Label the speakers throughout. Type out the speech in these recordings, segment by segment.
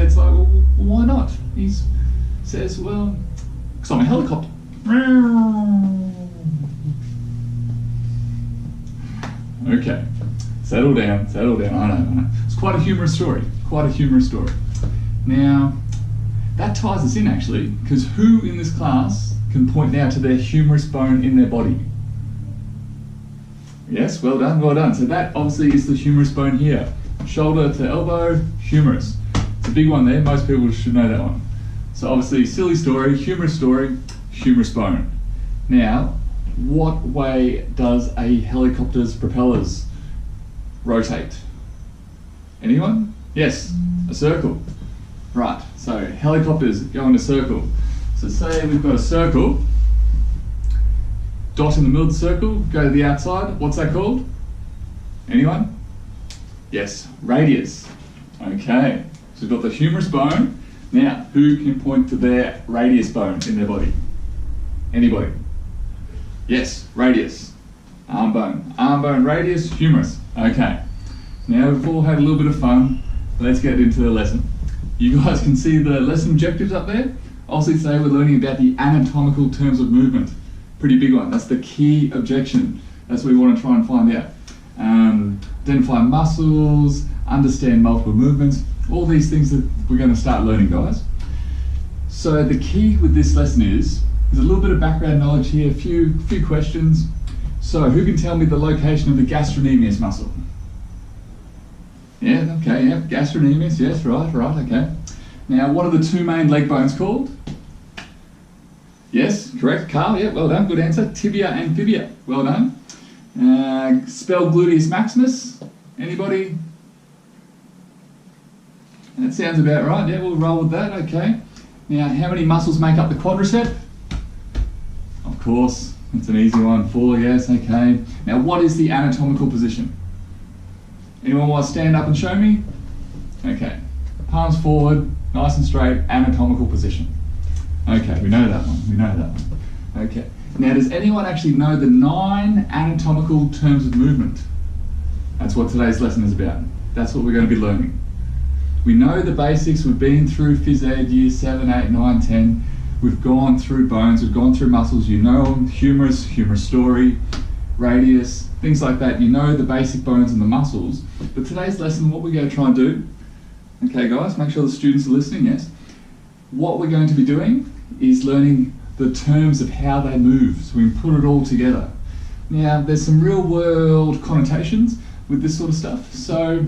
Speaker 1: Ted's like, well, why not? He says, well, because I'm a helicopter. Okay, settle down, I know. It's quite a humorous story, Now, that ties us in actually, because who in this class can point now to their humerus bone in their body? Yes, well done. So that obviously is the humerus bone here. Shoulder to elbow, humerus. It's a big one there, most people should know that one. So obviously, silly story, humerus bone. Now, what way does a helicopter's propellers rotate? Anyone? Yes, a circle. Right, so helicopters go in a circle. So say we've got a circle, dot in the middle of the circle, go to the outside. What's that called? Anyone? Yes, radius. Okay, so we've got the humerus bone. Now, who can point to their radius bone in their body? Anybody? Yes, radius. Arm bone, radius, humerus. Okay, now we've all had a little bit of fun. Let's get into the lesson. You guys can see the lesson objectives up there. Also today we're learning about the anatomical terms of movement. Pretty big one. That's the key objection. That's what we want to try and find out. Identify muscles, understand multiple movements, all these things that we're going to start learning, guys. So the key with this lesson is, there's a little bit of background knowledge here, a few questions. So who can tell me the location of the gastrocnemius muscle? Yeah, okay, yeah, gastrocnemius, yes, right, okay. Now, what are the two main leg bones called? Yes, correct, Carl, yeah, well done, good answer. Tibia and fibia, well done. Spell gluteus maximus, anybody? That sounds about right, yeah, we'll roll with that, okay. Now, how many muscles make up the quadricep? Of course, it's an easy one, 4, yes, okay. Now, what is the anatomical position? Anyone want to stand up and show me? Okay, palms forward, nice and straight, anatomical position. Okay, we know that one, Okay, now does anyone actually know the 9 anatomical terms of movement? That's what today's lesson is about. That's what we're going to be learning. We know the basics, we've been through phys ed, year 7, 8, 9, 10. We've gone through bones, we've gone through muscles, you know them, humerus story, radius, things like that. You know the basic bones and the muscles. But today's lesson, what we're going to try and do, okay guys, make sure the students are listening, yes? What we're going to be doing is learning the terms of how they move, so we can put it all together. Now, there's some real world connotations with this sort of stuff. So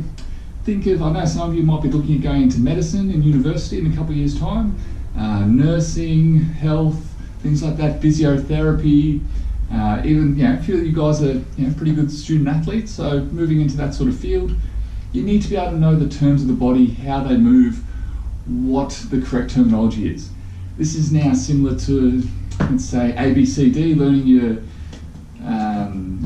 Speaker 1: think of, I know some of you might be looking at going into medicine in university in a couple of years' time, nursing, health, things like that, physiotherapy, even, a few of you guys are pretty good student athletes, so moving into that sort of field, you need to be able to know the terms of the body, how they move, what the correct terminology is. This is now similar to, let's say, ABCD, learning your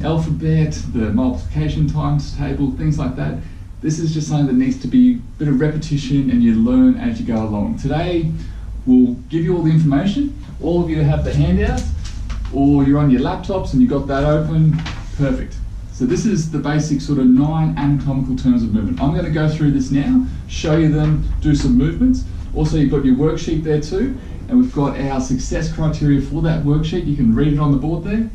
Speaker 1: alphabet, the multiplication times table, things like that. This is just something that needs to be a bit of repetition and you learn as you go along. Today, we'll give you all the information. All of you have the handouts, or you're on your laptops and you've got that open. Perfect. So this is the basic sort of 9 anatomical terms of movement. I'm going to go through this now, show you them, do some movements. Also, you've got your worksheet there too, and we've got our success criteria for that worksheet. You can read it on the board there.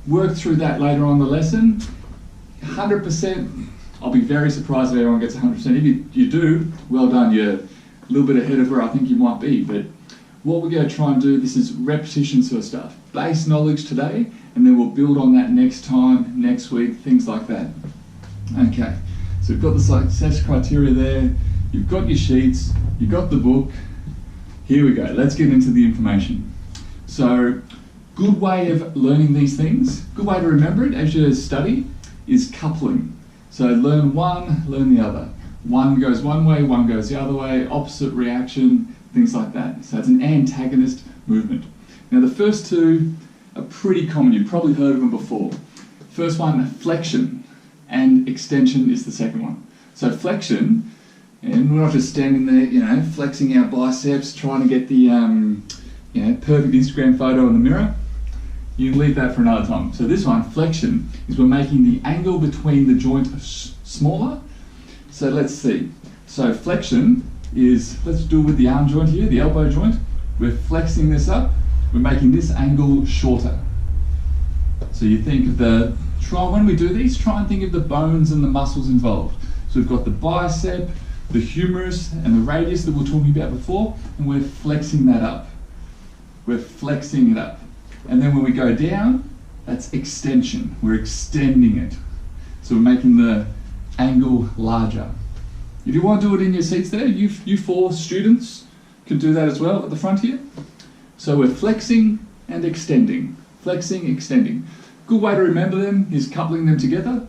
Speaker 1: Work through that later on in the lesson. 100%, I'll be very surprised if everyone gets 100%. If you do, well done, you're a little bit ahead of where I think you might be. But what we're going to try and do, this is repetition sort of stuff. Base knowledge today, and then we'll build on that next time, next week, things like that. Okay, so we've got the success criteria there, you've got your sheets, you've got the book. Here we go, let's get into the information. So, good way of learning these things, good way to remember it as you study, is coupling. So learn one, learn the other. One goes one way, one goes the other way, opposite reaction, things like that. So it's an antagonist movement. Now the first two are pretty common, you've probably heard of them before. First one, flexion, and extension is the second one. So flexion, and we're not just standing there, flexing our biceps, trying to get the perfect Instagram photo in the mirror. You can leave that for another time. So this one, flexion, is we're making the angle between the joint smaller. So let's see. So flexion is, let's do it with the arm joint here, the elbow joint. We're flexing this up, we're making this angle shorter. So you think of when we do these, try and think of the bones and the muscles involved. So we've got the bicep, the humerus, and the radius that we were talking about before, and we're flexing that up. We're flexing it up. And then when we go down, that's extension. We're extending it. So we're making the angle larger. If you want to do it in your seats there, you four students can do that as well at the front here. So we're flexing and extending. Flexing, extending. Good way to remember them is coupling them together.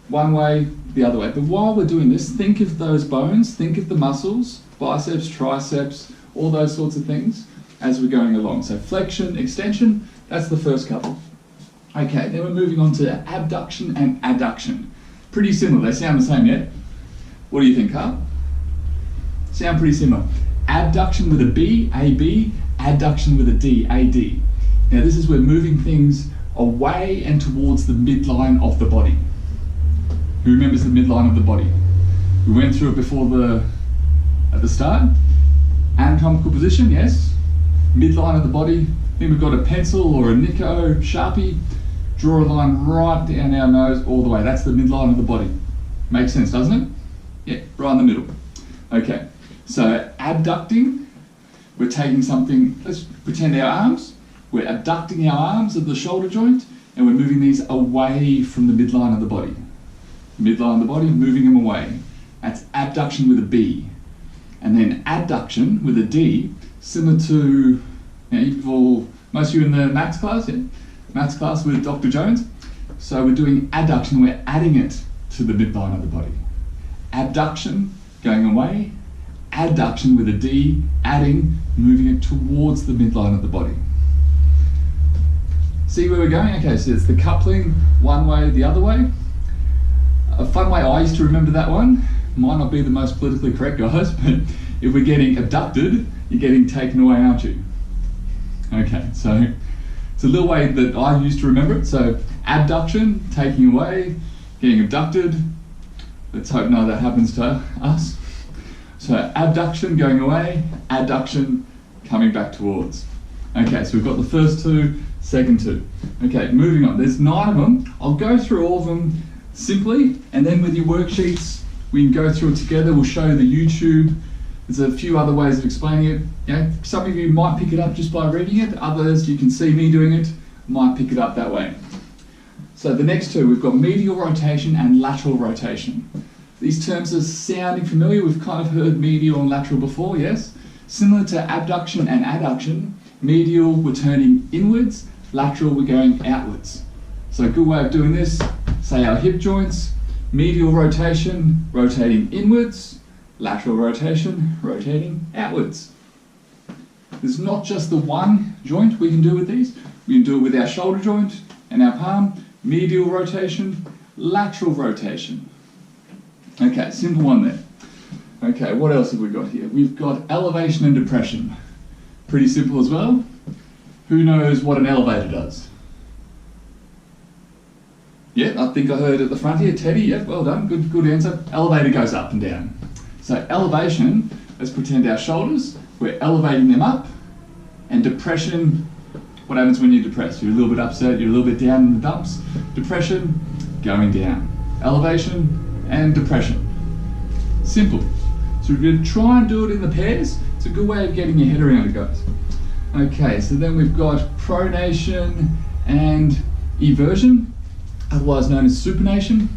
Speaker 1: One way, the other way. But while we're doing this, think of those bones, think of the muscles, biceps, triceps, all those sorts of things as we're going along. So flexion, extension, that's the first couple. Okay, then we're moving on to abduction and adduction. Pretty similar, they sound the same yet? What do you think, Carl? Sound pretty similar. Abduction with a B, AB, adduction with a D, AD. Now this is where moving things away and towards the midline of the body. Who remembers the midline of the body? We went through it before at the start. Anatomical position, yes. Midline of the body. I think we've got a pencil or a Nico, Sharpie. Draw a line right down our nose all the way. That's the midline of the body. Makes sense, doesn't it? Yeah, right in the middle. Okay, so abducting, we're taking something, let's pretend our arms. We're abducting our arms at the shoulder joint and we're moving these away from the midline of the body. Midline of the body, moving them away. That's abduction with a B. And then adduction with a D, similar to, most of you in the maths class, yeah? Maths class with Dr. Jones. So we're doing adduction, we're adding it to the midline of the body. Abduction, going away. Adduction with a D, adding, moving it towards the midline of the body. See where we're going? Okay, so it's the coupling, one way, the other way. A fun way I used to remember that one, might not be the most politically correct, guys, but if we're getting abducted, you're getting taken away, aren't you? Okay, so it's a little way that I used to remember it. So abduction, taking away, getting abducted. Let's hope none of that happens to us. So abduction, going away, adduction, coming back towards. Okay, so we've got the first two, second two. Okay, moving on. There's 9 of them. I'll go through all of them simply, and then with your worksheets, we can go through it together. We'll show you the YouTube. There's a few other ways of explaining it. Some of you might pick it up just by reading it. Others, you can see me doing it, might pick it up that way. So the next two, we've got medial rotation and lateral rotation. These terms are sounding familiar. We've kind of heard medial and lateral before, yes? Similar to abduction and adduction, medial we're turning inwards, lateral we're going outwards. So a good way of doing this, say our hip joints, medial rotation, rotating inwards, lateral rotation, rotating outwards. There's not just the one joint we can do with these. We can do it with our shoulder joint and our palm, medial rotation, lateral rotation. Okay, simple one there. Okay, what else have we got here? We've got elevation and depression. Pretty simple as well. Who knows what an elevator does? Yeah, I think I heard at the front here, Teddy, yeah, well done, good answer. Elevator goes up and down. So elevation, let's pretend our shoulders, we're elevating them up, and depression, what happens when you're depressed? You're a little bit upset, you're a little bit down in the dumps. Depression, going down. Elevation and depression. Simple. So we're going to try and do it in the pairs. It's a good way of getting your head around it, guys. Okay, so then we've got pronation and eversion, otherwise known as supination.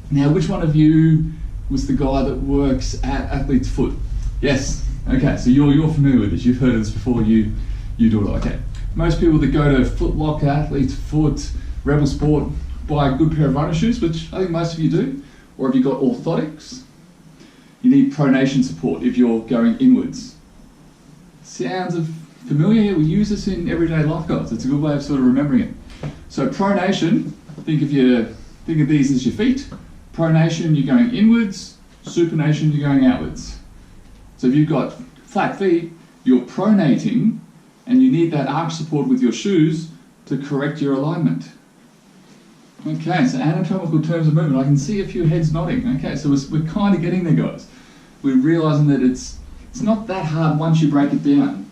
Speaker 1: Now, which one of you was the guy that works at Athlete's Foot? Yes. Okay, so you're familiar with this. You've heard of this before. You do it. Okay. Most people that go to Foot Locker, Athlete's Foot, Rebel Sport, buy a good pair of runner shoes, which I think most of you do. Or if you've got orthotics, you need pronation support if you're going inwards. Sounds familiar? We use this in everyday life, guys. It's a good way of sort of remembering it. So pronation, think of these as your feet. Pronation, you're going inwards. Supination, you're going outwards. So if you've got flat feet, you're pronating, and you need that arch support with your shoes to correct your alignment. Okay, so anatomical terms of movement. I can see a few heads nodding. Okay, so we're kind of getting there, guys. we're realizing that it's not that hard once you break it down.